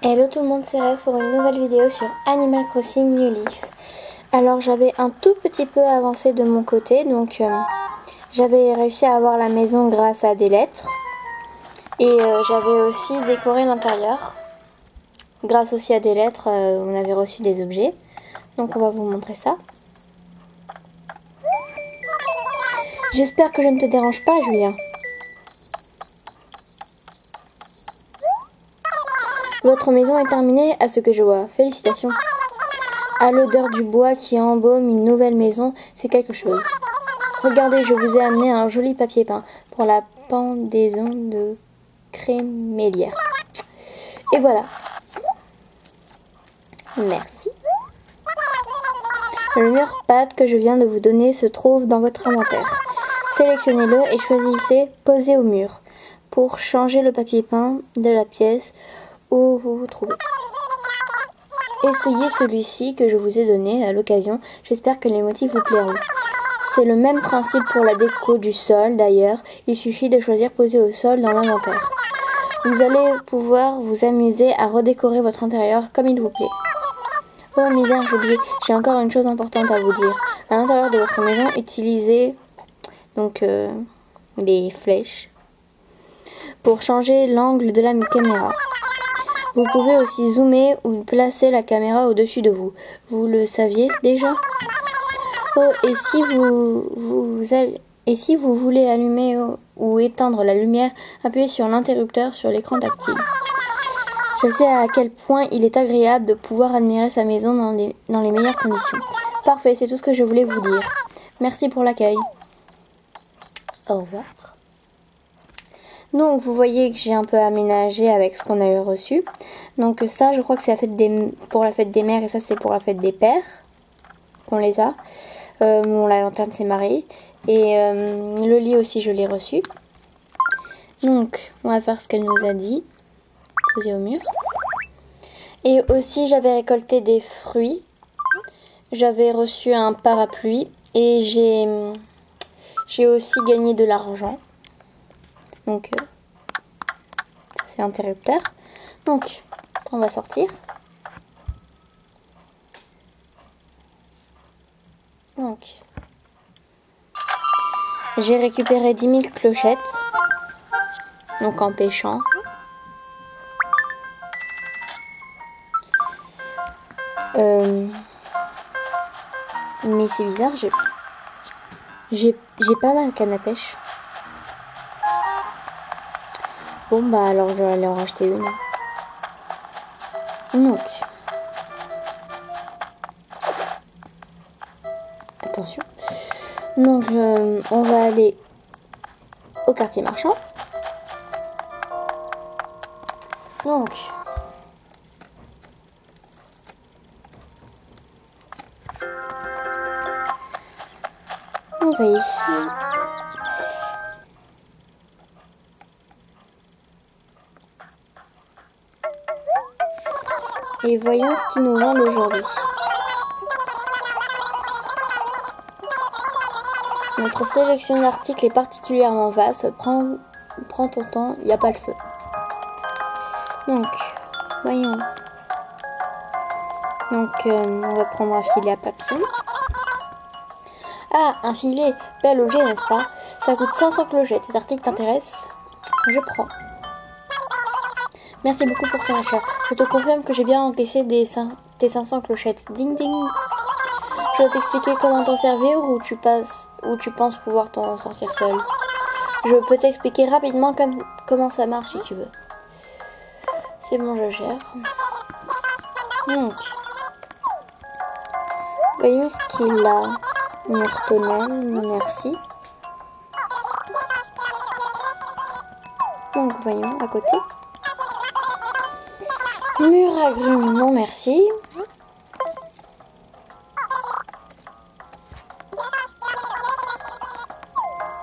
Hello tout le monde, c'est Rêve pour une nouvelle vidéo sur Animal Crossing New Leaf. Alors j'avais un tout petit peu avancé de mon côté, donc j'avais réussi à avoir la maison grâce à des lettres. Et j'avais aussi décoré l'intérieur. Grâce aussi à des lettres, on avait reçu des objets. Donc on va vous montrer ça. J'espère que je ne te dérange pas, Julien. Votre maison est terminée à ce que je vois. Félicitations. À l'odeur du bois qui embaume une nouvelle maison, c'est quelque chose. Regardez, je vous ai amené un joli papier peint pour la pendaison de crémaillère. Et voilà. Merci. Le mur-pad que je viens de vous donner se trouve dans votre inventaire. Sélectionnez-le et choisissez « Poser au mur » pour changer le papier peint de la pièce où vous vous trouvez. Essayez celui-ci que je vous ai donné à l'occasion. J'espère que les motifs vous plairont. C'est le même principe pour la déco du sol d'ailleurs. Il suffit de choisir poser au sol dans l'inventaire. Vous allez pouvoir vous amuser à redécorer votre intérieur comme il vous plaît. Oh misère, j'ai oublié. J'ai encore une chose importante à vous dire. À l'intérieur de votre maison, utilisez donc les flèches pour changer l'angle de la caméra. Vous pouvez aussi zoomer ou placer la caméra au-dessus de vous. Vous le saviez déjà? Oh, et si vous voulez allumer ou éteindre la lumière, appuyez sur l'interrupteur sur l'écran tactile. Je sais à quel point il est agréable de pouvoir admirer sa maison dans les meilleures conditions. Parfait, c'est tout ce que je voulais vous dire. Merci pour l'accueil. Au revoir. Donc vous voyez que j'ai un peu aménagé avec ce qu'on a reçu. Donc ça je crois que c'est pour la fête des mères et ça c'est pour la fête des pères qu'on les a. La lanterne c'est Marie. Et le lit aussi je l'ai reçu. Donc on va faire ce qu'elle nous a dit. Poser au mur. Et aussi j'avais récolté des fruits. J'avais reçu un parapluie. Et j'ai aussi gagné de l'argent. Donc, c'est interrupteur. Donc, on va sortir. Donc, j'ai récupéré 10 000 clochettes. Donc, en pêchant. Mais c'est bizarre, j'ai pas ma canne à pêche. Bon bah alors je vais aller en racheter une. Donc. Attention. Donc on va aller au quartier marchand. Donc. On va ici. Et voyons ce qu'ils nous vendent aujourd'hui. Notre sélection d'articles est particulièrement vaste. Prends ton temps, il n'y a pas le feu. Donc, voyons. Donc, on va prendre un filet à papillon. Ah, un filet, bel objet, n'est-ce pas? Ça coûte 500 clochettes. Cet article t'intéresse? Je prends. Merci beaucoup pour ton achat. Je te confirme que j'ai bien encaissé tes 500 clochettes. Ding ding. Je dois t'expliquer comment t'en servir ou tu penses pouvoir t'en sortir seul. Je peux t'expliquer rapidement comment ça marche si tu veux. C'est bon, je gère. Donc, voyons ce qu'il a. Myrtonnel, merci. Donc, voyons à côté. Mur agrumes, non merci.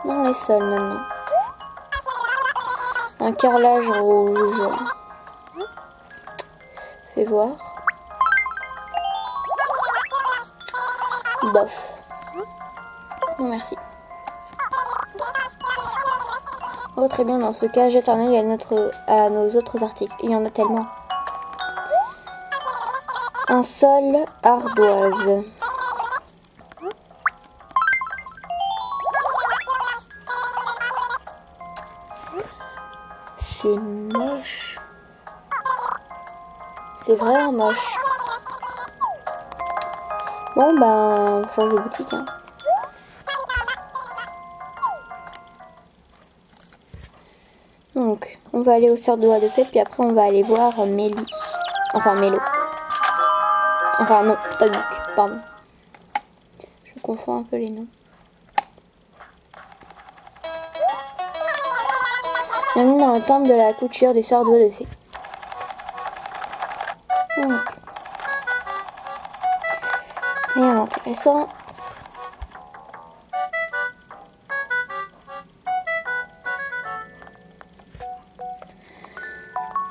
Dans les sols maintenant. Un carrelage rouge. Fais voir. Bof. Non merci. Oh très bien, dans ce cas, jette un œil à nos autres articles. Il y en a tellement. Un sol ardoise. C'est moche. C'est vraiment moche. Bon ben, on change de boutique. Hein. Donc, on va aller au sort de doigts de fée, puis après on va aller voir Mélie. Enfin, Mélo. Enfin, non, pas Luc, pardon. Je confonds un peu les noms. Bienvenue dans le temple de la couture des sorts de doigts de fée. Donc, rien d'intéressant.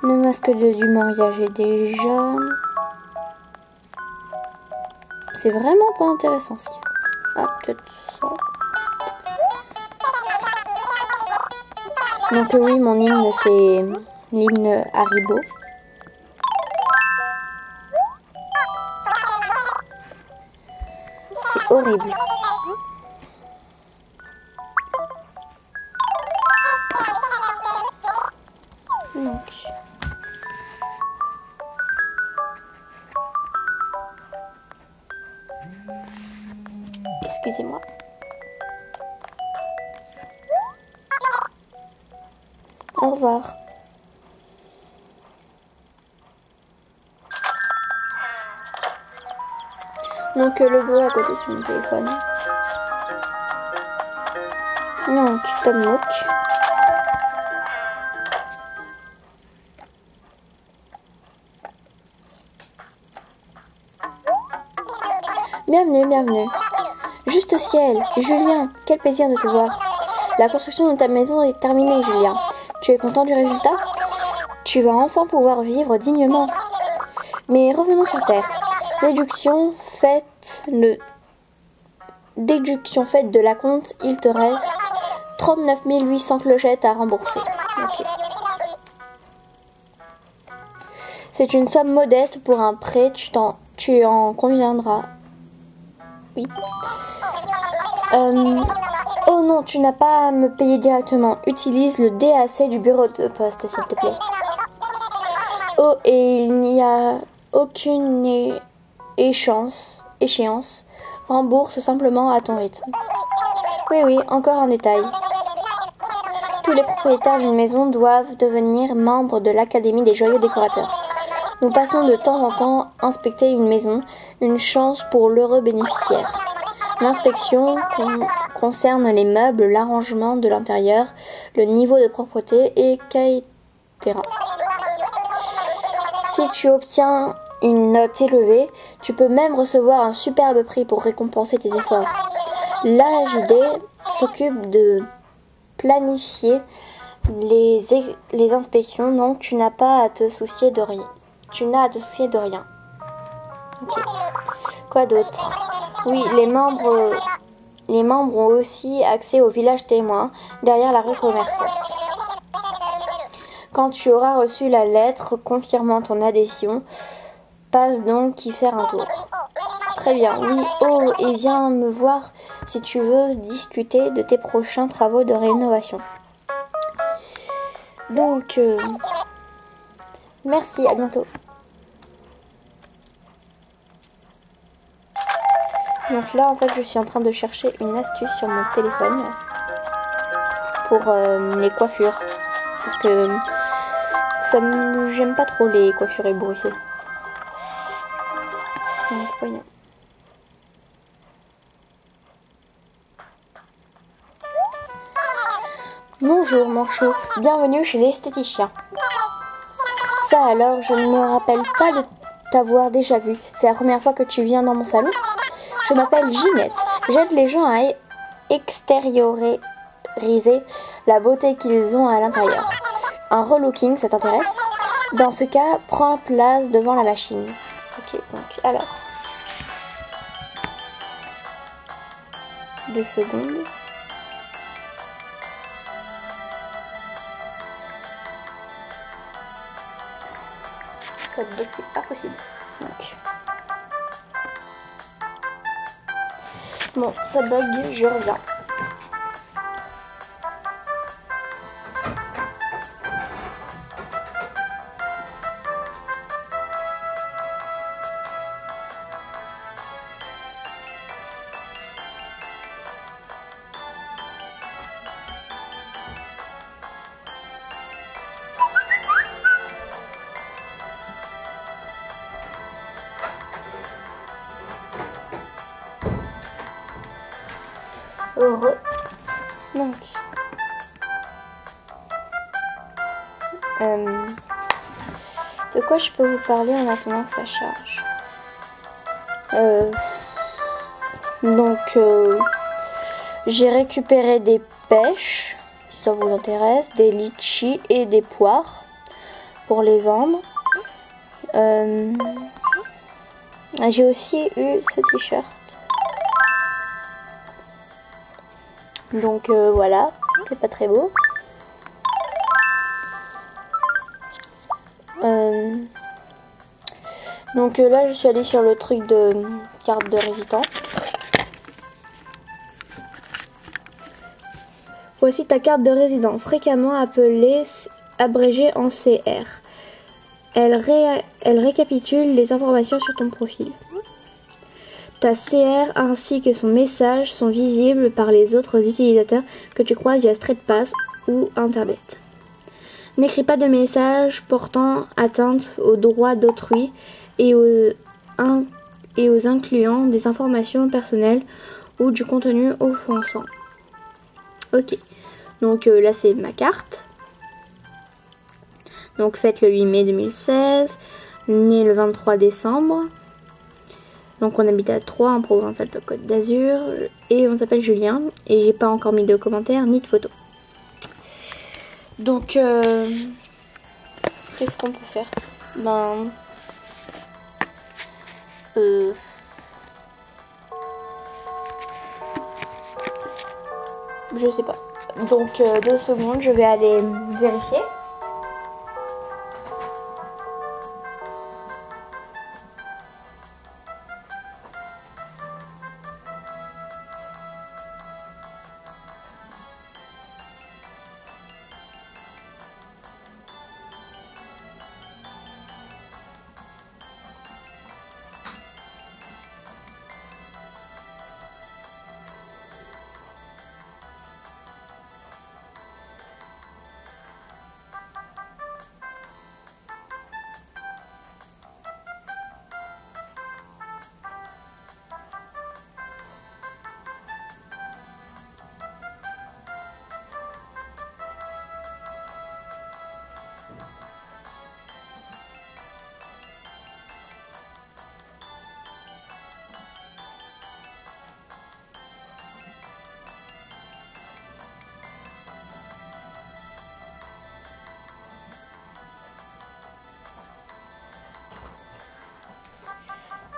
Le masque du mariage est déjà... C'est vraiment pas intéressant ce qu'il y a. Ah, peut-être ça. Donc oui, mon hymne, c'est l'hymne Haribo. C'est horrible. Donc... Excusez-moi. Au revoir. Donc le bruit à côté sur mon téléphone. Donc Tom Nook. Bienvenue, bienvenue. Juste au ciel. Julien, quel plaisir de te voir. La construction de ta maison est terminée, Julien. Tu es content du résultat? Tu vas enfin pouvoir vivre dignement. Mais revenons sur Terre. Déduction faite de la compte, il te reste 39 800 clochettes à rembourser. Okay. C'est une somme modeste pour un prêt, tu en conviendras. Oui. Oh non, tu n'as pas à me payer directement. Utilise le DAC du bureau de poste, s'il te plaît. Oh, et il n'y a aucune échéance. Rembourse simplement à ton rythme. Oui, encore un détail. Tous les propriétaires d'une maison doivent devenir membres de l'Académie des joyeux décorateurs. Nous passons de temps en temps inspecter une maison, une chance pour l'heureux bénéficiaire. L'inspection concerne les meubles, l'arrangement de l'intérieur, le niveau de propreté, etc. Si tu obtiens une note élevée, tu peux même recevoir un superbe prix pour récompenser tes efforts. L'AJD s'occupe de planifier les inspections, donc tu n'as pas à te soucier de rien. Okay. Quoi d'autre? Oui, les membres ont aussi accès au village témoin, derrière la rue commerçante. Quand tu auras reçu la lettre confirmant ton adhésion, passe donc y faire un tour. Très bien, oui. Oh, et viens me voir si tu veux discuter de tes prochains travaux de rénovation. Donc, merci, à bientôt. Donc là, en fait, je suis en train de chercher une astuce sur mon téléphone pour les coiffures. Parce que j'aime pas trop les coiffures ébouriffées. Donc, voyons. Bonjour mon chou, bienvenue chez l'esthéticien. Ça alors, je ne me rappelle pas de t'avoir déjà vu. C'est la première fois que tu viens dans mon salon. Je m'appelle Ginette. J'aide les gens à extérioriser la beauté qu'ils ont à l'intérieur. Un relooking, ça t'intéresse? Dans ce cas, prends place devant la machine. Ok, donc alors. 2 secondes. Ça bloque, c'est pas possible. Donc. Bon, ça bug, je reviens. Heureux. Donc, de quoi je peux vous parler en attendant que ça charge? J'ai récupéré des pêches, si ça vous intéresse, des litchis et des poires pour les vendre. J'ai aussi eu ce t-shirt. Donc voilà, c'est pas très beau. Donc là je suis allée sur le truc de carte de résident. Voici ta carte de résident, fréquemment appelée abrégée en CR. Elle récapitule les informations sur ton profil. Ta CR ainsi que son message sont visibles par les autres utilisateurs que tu croises via StreetPass ou Internet. N'écris pas de messages portant atteinte aux droits d'autrui et aux incluant des informations personnelles ou du contenu offensant. Ok, donc là c'est ma carte. Donc faite le 8 mai 2016, né le 23 décembre. Donc on habite à Troyes en Provence-Alpes-Côte d'Azur et on s'appelle Julien et j'ai pas encore mis de commentaires ni de photos. Donc qu'est-ce qu'on peut faire? Je sais pas. Donc 2 secondes, je vais aller vérifier.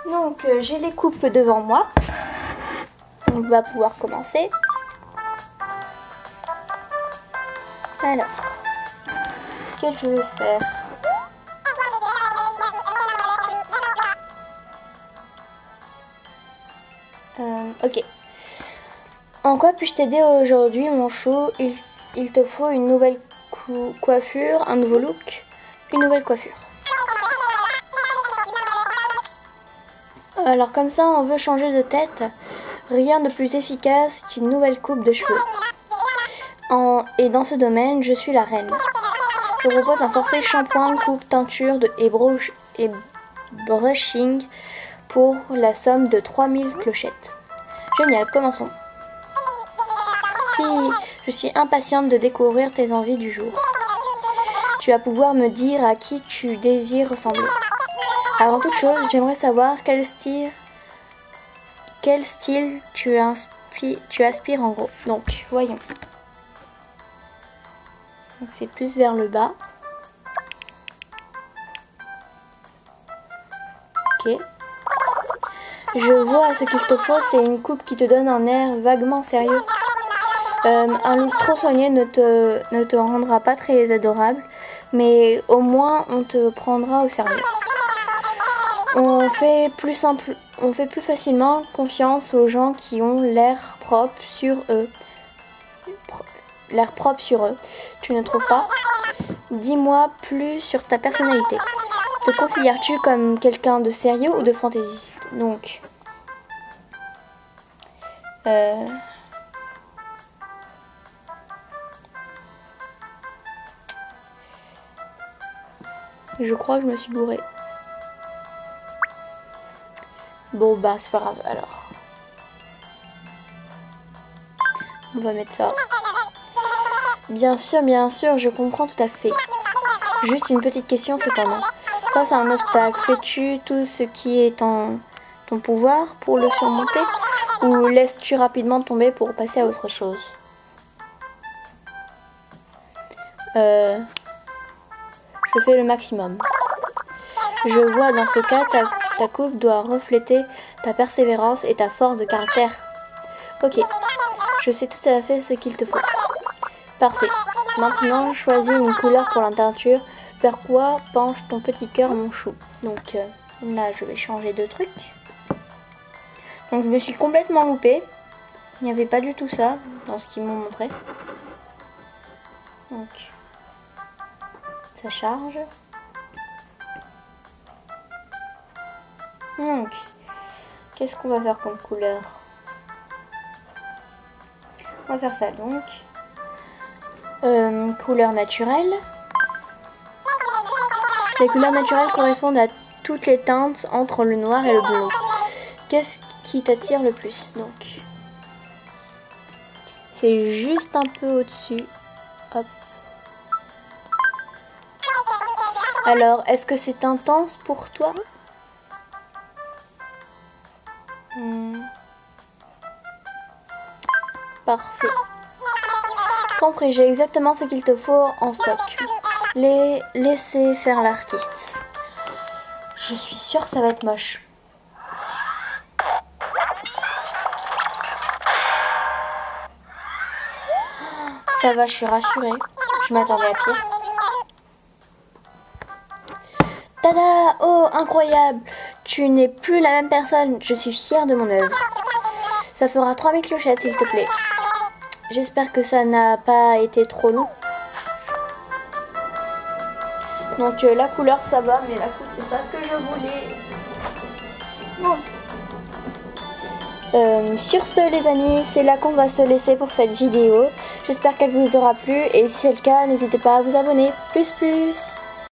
Donc j'ai les coupes devant moi. On va pouvoir commencer. Alors, qu'est-ce que je vais faire? Ok. En quoi puis-je t'aider aujourd'hui, mon chou? Il te faut une nouvelle coiffure, un nouveau look, une nouvelle coiffure. Alors comme ça, on veut changer de tête. Rien de plus efficace qu'une nouvelle coupe de cheveux. Et dans ce domaine, je suis la reine. Je propose un forfait shampoing, coupe, teinture et brushing pour la somme de 3000 clochettes. Génial, commençons. Je suis impatiente de découvrir tes envies du jour. Tu vas pouvoir me dire à qui tu désires ressembler. Avant toute chose, j'aimerais savoir quel style tu aspires en gros. Donc, voyons. C'est plus vers le bas. Ok. Je vois ce qu'il te faut, c'est une coupe qui te donne un air vaguement sérieux. Un look trop soigné ne te rendra pas très adorable, mais au moins on te prendra au sérieux. On fait plus on fait plus facilement confiance aux gens qui ont l'air propre sur eux. Tu ne trouves pas? Dis-moi plus sur ta personnalité. Te considères-tu comme quelqu'un de sérieux ou de fantaisiste? Donc, je crois que je me suis bourrée. Bon bah c'est pas grave alors. On va mettre ça. Bien sûr, je comprends tout à fait. Juste une petite question cependant. Ça c'est un obstacle. Fais-tu tout ce qui est en ton pouvoir pour le surmonter ou laisses-tu rapidement tomber pour passer à autre chose? Je fais le maximum. Je vois dans ce cas ta coupe doit refléter ta persévérance et ta force de caractère. Ok, je sais tout à fait ce qu'il te faut. Parfait. Maintenant, choisis une couleur pour la teinture. Vers quoi penche ton petit cœur, mon chou? Donc là, je vais changer de truc. Donc je me suis complètement loupée. Il n'y avait pas du tout ça dans ce qu'ils m'ont montré. Donc ça charge. Donc, qu'est-ce qu'on va faire comme couleur? On va faire ça donc. Couleur naturelle. Les couleurs naturelles correspondent à toutes les teintes entre le noir et le bleu. Qu'est-ce qui t'attire le plus? Donc, c'est juste un peu au-dessus. Hop. Alors, est-ce que c'est intense pour toi? Parfait. Compris, j'ai exactement ce qu'il te faut en stock. Laissez faire l'artiste. Je suis sûre que ça va être moche. Ça va, je suis rassurée. Je m'attendais à pire. Tada! Oh, incroyable! Tu n'es plus la même personne. Je suis fière de mon œuvre. Ça fera 3000 clochettes, s'il te plaît. J'espère que ça n'a pas été trop long. Donc la couleur ça va, mais la coupe c'est pas ce que je voulais. Bon. Sur ce les amis, c'est là qu'on va se laisser pour cette vidéo. J'espère qu'elle vous aura plu et si c'est le cas, n'hésitez pas à vous abonner. Plus.